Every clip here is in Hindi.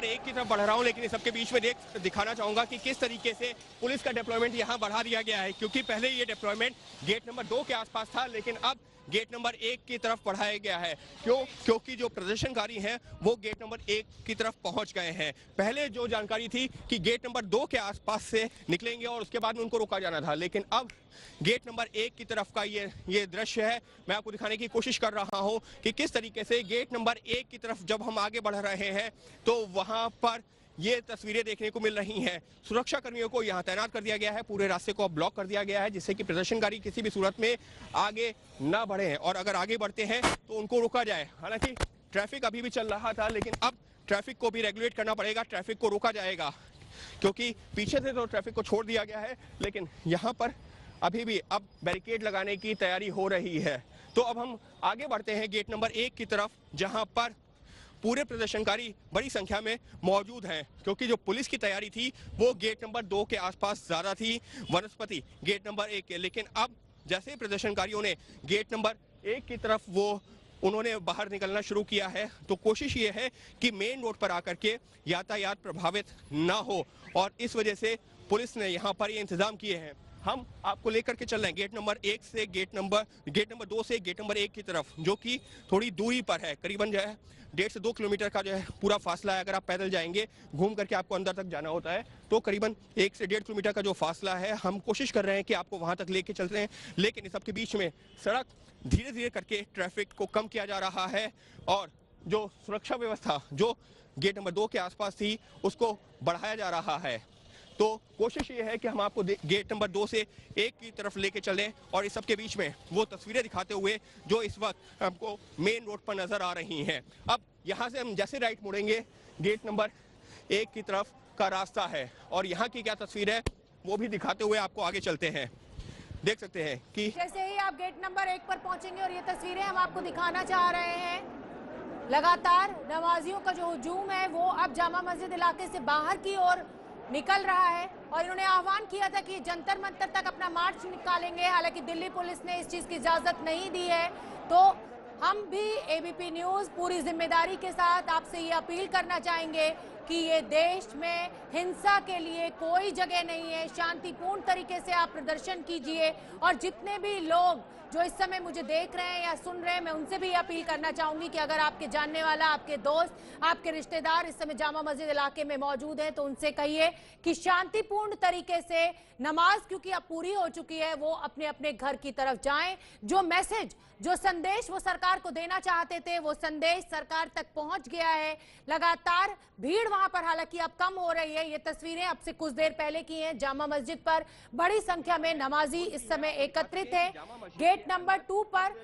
नंबर 1 की तरफ बढ़ रहा हूं, लेकिन इस सबके बीच में दिखाना चाहूंगा कि किस तरीके से पुलिस का डिप्लॉयमेंट यहां बढ़ा दिया गया है, क्योंकि पहले ये डिप्लॉयमेंट गेट नंबर 2 के आसपास था, लेकिन अब गेट नंबर 1 की तरफ बढ़ाया गया है। क्योंकि जो प्रदर्शनकारी हैं वो गेट नंबर 1 की तरफ पहुंच गए हैं। पहले जो जानकारी थी कि गेट नंबर 2 के आसपास से निकलेंगे और उसके बाद में उनको रोका जाना था, लेकिन अब गेट नंबर 1 की तरफ का ये दृश्य है। मैं आपको दिखाने की कोशिश कर रहा हूं कि किस तरीके से गेट नंबर 1 की तरफ जब हम आगे बढ़ रहे हैं तो वहां पर ये तस्वीरें देखने को मिल रही हैं। सुरक्षा कर्मियों को यहां तैनात कर दिया गया है, पूरे रास्ते को ब्लॉक कर दिया गया है, जिससे कि प्रदर्शनकारी किसी भी सूरत में आगे ना बढ़े और अगर आगे बढ़ते हैं तो उनको रोका जाए। हालांकि ट्रैफिक अभी भी चल रहा था, लेकिन अब ट्रैफिक को भी रेगुलेट करना पड़ेगा, ट्रैफिक को रोका जाएगा, क्योंकि पीछे से तो ट्रैफिक को छोड़ दिया गया है, लेकिन यहाँ पर अभी भी अब बैरिकेड लगाने की तैयारी हो रही है। तो अब हम आगे बढ़ते हैं गेट नंबर 1 की तरफ, जहां पर पूरे प्रदर्शनकारी बड़ी संख्या में मौजूद हैं, क्योंकि जो पुलिस की तैयारी थी वो गेट नंबर 2 के आसपास ज्यादा थी, वनस्पति गेट नंबर 1 के। लेकिन अब जैसे ही प्रदर्शनकारियों ने गेट नंबर 1 की तरफ उन्होंने बाहर निकलना शुरू किया है, तो कोशिश ये है कि मेन रोड पर आकर के यातायात प्रभावित ना हो, और इस वजह से पुलिस ने यहाँ पर ये इंतजाम किए हैं। हम आपको लेकर के चल रहे हैं गेट नंबर 1 से गेट नंबर 2 से गेट नंबर 1 की तरफ, जो कि थोड़ी दूरी पर है, करीबन जो है 1.5 से 2 किलोमीटर का जो है पूरा फासला है। अगर आप पैदल जाएंगे, घूम करके आपको अंदर तक जाना होता है, तो करीबन 1 से 1.5 किलोमीटर का जो फासला है, हम कोशिश कर रहे हैं कि आपको वहां तक लेके चल रहे हैं। लेकिन इस सबके बीच में सड़क धीरे धीरे करके ट्रैफिक को कम किया जा रहा है, और जो सुरक्षा व्यवस्था जो गेट नंबर 2 के आसपास थी उसको बढ़ाया जा रहा है। तो कोशिश ये है कि हम आपको गेट नंबर 2 से 1 की तरफ लेके चलें, और इस सब के बीच में वो तस्वीरें दिखाते हुए जो इस वक्त हमको मेन रोड पर नजर आ रही हैं। अब यहाँ से हम जैसे राइट मुड़ेंगे, गेट नंबर 1 की तरफ का रास्ता है, और यहाँ की क्या तस्वीर है वो भी दिखाते हुए आपको आगे चलते हैं। देख सकते हैं कि जैसे ही आप गेट नंबर 1 पर पहुंचेंगे, और ये तस्वीरें हम आपको दिखाना चाह रहे हैं, लगातार नमाजियों का जो हुजूम है वो अब जामा मस्जिद इलाके से बाहर की ओर निकल रहा है, और इन्होंने आह्वान किया था कि जंतर मंतर तक अपना मार्च निकालेंगे। हालांकि दिल्ली पुलिस ने इस चीज की इजाजत नहीं दी है। तो हम भी एबीपी न्यूज पूरी जिम्मेदारी के साथ आपसे ये अपील करना चाहेंगे कि ये देश में हिंसा के लिए कोई जगह नहीं है। शांतिपूर्ण तरीके से आप प्रदर्शन कीजिए, और जितने भी लोग जो इस समय मुझे देख रहे हैं या सुन रहे हैं, मैं उनसे भी अपील करना चाहूंगी कि अगर आपके जानने वाला, आपके दोस्त, आपके रिश्तेदार इस समय जामा मस्जिद इलाके में मौजूद है, तो उनसे कहिए कि शांतिपूर्ण तरीके से नमाज, क्योंकि अब पूरी हो चुकी है, वो अपने अपने घर की तरफ जाएं। जो मैसेज, जो संदेश वो सरकार को देना चाहते थे, वो संदेश सरकार तक पहुंच गया है। लगातार भीड़ वहां पर हालांकि अब कम हो रही है। ये तस्वीरें अब से कुछ देर पहले की हैं। जामा मस्जिद पर बड़ी संख्या में नमाजी इस समय एकत्रित है। गेट नंबर 2 पर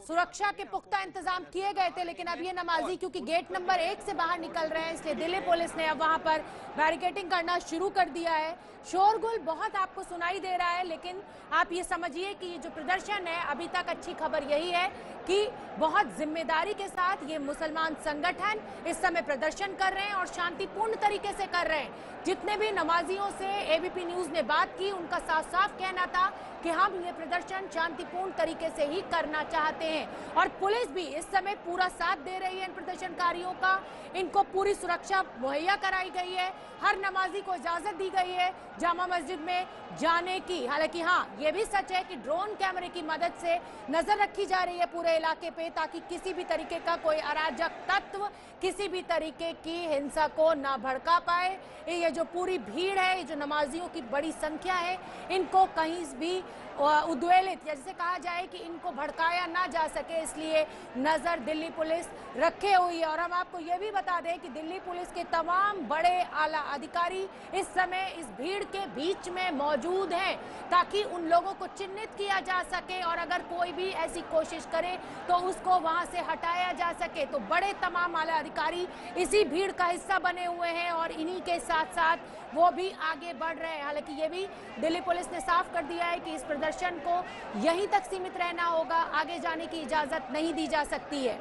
सुरक्षा के पुख्ता इंतजाम किए गए थे, लेकिन अब ये नमाजी क्योंकि गेट नंबर 1 से बाहर निकल रहे हैं, इसलिए दिल्ली पुलिस ने अब वहां पर बैरिकेडिंग करना शुरू कर दिया है। शोरगुल बहुत आपको सुनाई दे रहा है, लेकिन आप ये समझिए कि ये जो प्रदर्शन है, अभी तक अच्छी खबर यही है कि बहुत जिम्मेदारी के साथ ये मुसलमान संगठन इस समय प्रदर्शन कर रहे हैं और शांतिपूर्ण तरीके से कर रहे हैं। जितने भी नमाजियों से एबीपी न्यूज ने बात की, उनका साफ साफ कहना था कि हम ये प्रदर्शन शांतिपूर्ण तरीके से ही करना चाहते हैं, और पुलिस भी इस समय पूरा साथ दे रही है इन प्रदर्शनकारियों का। इनको पूरी सुरक्षा मुहैया कराई गई है। हर नमाजी को इजाजत दी गई है जामा मस्जिद में जाने की। हालांकि हाँ, ये भी सच है कि ड्रोन कैमरे की मदद से नजर रखी जा रही है पूरे इलाके पे, ताकि किसी भी तरीके का कोई अराजक तत्व किसी भी तरीके की हिंसा को ना भड़का पाए। ये जो पूरी भीड़ है, ये जो नमाजियों की बड़ी संख्या है, इनको कहीं भी उद्वेलित, या जिसे कहा जाए कि इनको भड़काया ना जा सके, इसलिए नजर दिल्ली पुलिस रखे हुई है। और हम आपको ये भी बता दें कि दिल्ली पुलिस के तमाम बड़े आला अधिकारी इस समय इस भीड़ के बीच में मौजूद हैं, ताकि उन लोगों को चिन्हित किया जा सके, और अगर कोई भी ऐसी कोशिश करे तो उसको वहां से हटाया जा सके। तो बड़े तमाम आला अधिकारी इसी भीड़ का हिस्सा बने हुए हैं, और इन्हीं के साथ साथ वो भी आगे बढ़ रहे हैं। हालांकि ये भी दिल्ली पुलिस ने साफ कर दिया है कि इस प्रदर्शन को यहीं तक सीमित रहना होगा, आगे जाने की इजाजत नहीं दी जा सकती है।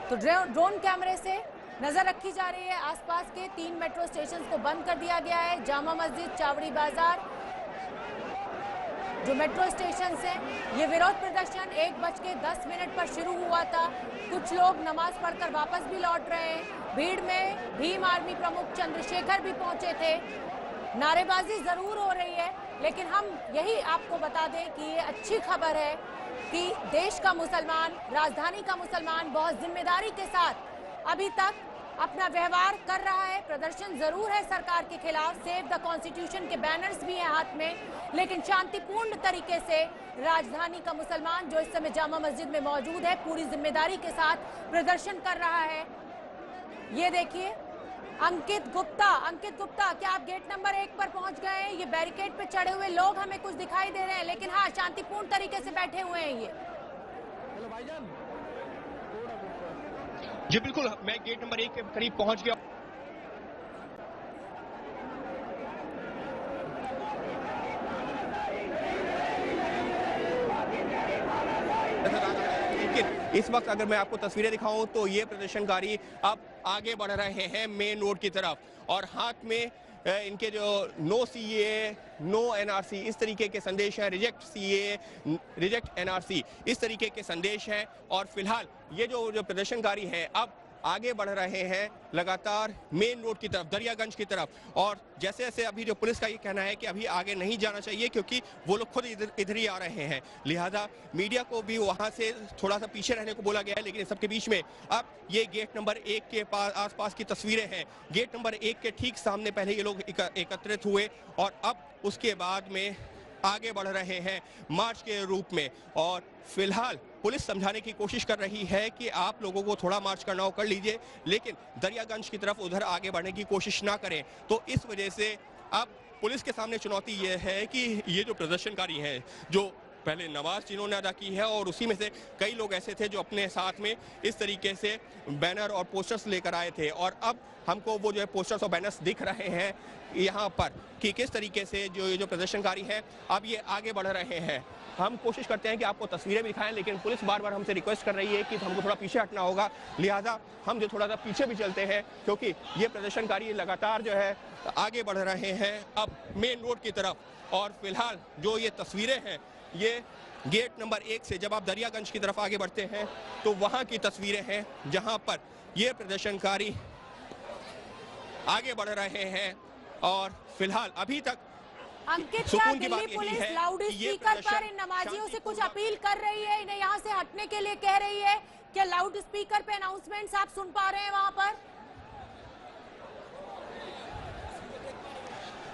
तो ड्रोन कैमरे से नजर रखी जा रही है। आसपास के 3 मेट्रो स्टेशन को बंद कर दिया गया है। जामा मस्जिद, चावड़ी बाजार, जो मेट्रो स्टेशन से ये विरोध प्रदर्शन 1:10 पर शुरू हुआ था। कुछ लोग नमाज पढ़कर वापस भी लौट रहे हैं। भीड़ में भीम आर्मी प्रमुख चंद्रशेखर भी पहुंचे थे। नारेबाजी जरूर हो रही है, लेकिन हम यही आपको बता दें कि ये अच्छी खबर है कि देश का मुसलमान, राजधानी का मुसलमान बहुत जिम्मेदारी के साथ अभी तक अपना व्यवहार कर रहा है। प्रदर्शन जरूर है सरकार के खिलाफ, सेव द कॉन्स्टिट्यूशन के बैनर्स भी हैं हाथ में, लेकिन शांतिपूर्ण तरीके से राजधानी का मुसलमान जो इस समय जामा मस्जिद में मौजूद है पूरी जिम्मेदारी के साथ प्रदर्शन कर रहा है। ये देखिए अंकित गुप्ता, क्या आप गेट नंबर 1 पर पहुंच गए हैं? ये बैरिकेड पे चढ़े हुए लोग हमें कुछ दिखाई दे रहे हैं, लेकिन हाँ शांतिपूर्ण तरीके से बैठे हुए हैं ये। जी बिल्कुल, मैं गेट नंबर 1 के करीब पहुंच गया। इस वक्त अगर मैं आपको तस्वीरें दिखाऊं तो ये प्रदर्शनकारी अब आगे बढ़ रहे हैं मेन रोड की तरफ, और हाथ में इनके जो नो सीए, नो एनआरसी इस तरीके के संदेश हैं, रिजेक्ट सीए, रिजेक्ट एनआरसी इस तरीके के संदेश हैं। और फिलहाल ये जो प्रदर्शनकारी हैं अब आगे बढ़ रहे हैं लगातार मेन रोड की तरफ, दरियागंज की तरफ। और जैसे जैसे अभी जो पुलिस का ये कहना है कि अभी आगे नहीं जाना चाहिए क्योंकि वो लोग खुद इधर ही आ रहे हैं, लिहाजा मीडिया को भी वहां से थोड़ा सा पीछे रहने को बोला गया है। लेकिन इस सबके बीच में अब ये गेट नंबर 1 के पास आसपास की तस्वीरें हैं। गेट नंबर 1 के ठीक सामने पहले ये लोग एकत्रित हुए और अब उसके बाद में आगे बढ़ रहे हैं मार्च के रूप में। और फिलहाल पुलिस समझाने की कोशिश कर रही है कि आप लोगों को थोड़ा मार्च करना हो कर लीजिए, लेकिन दरियागंज की तरफ उधर आगे बढ़ने की कोशिश ना करें। तो इस वजह से अब पुलिस के सामने चुनौती ये है कि ये जो प्रदर्शनकारी हैं, जो पहले नमाज जिन्होंने अदा की है और उसी में से कई लोग ऐसे थे जो अपने साथ में इस तरीके से बैनर और पोस्टर्स लेकर आए थे, और अब हमको वो जो है पोस्टर्स और बैनर्स दिख रहे हैं यहाँ पर कि किस तरीके से ये जो प्रदर्शनकारी हैं अब ये आगे बढ़ रहे हैं। हम कोशिश करते हैं कि आपको तस्वीरें भी दिखाएं, लेकिन पुलिस बार बार हमसे रिक्वेस्ट कर रही है कि हमको थोड़ा पीछे हटना होगा, लिहाजा हम जो थोड़ा सा पीछे भी चलते हैं क्योंकि ये प्रदर्शनकारी लगातार जो है आगे बढ़ रहे हैं अब मेन रोड की तरफ। और फिलहाल जो ये तस्वीरें हैं ये गेट नंबर 1 से जब आप दरियागंज की तरफ आगे बढ़ते हैं तो वहाँ की तस्वीरें हैं जहाँ पर ये प्रदर्शनकारी आगे बढ़ रहे हैं। और फिलहाल अभी तक अंकित, क्या दिल्ली पुलिस लाउड स्पीकर पर इन नमाजियों से कुछ अपील कर रही है, इन्हें यहाँ से हटने के लिए कह रही है? क्या लाउड स्पीकर पे अनाउंसमेंट्स आप सुन पा रहे हैं वहाँ पर?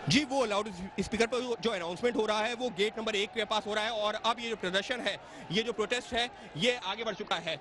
जी, वो लाउड स्पीकर पर जो अनाउंसमेंट हो रहा है वो गेट नंबर 1 के पास हो रहा है, और अब ये जो प्रदर्शन है, ये जो प्रोटेस्ट है, ये आगे बढ़ चुका है।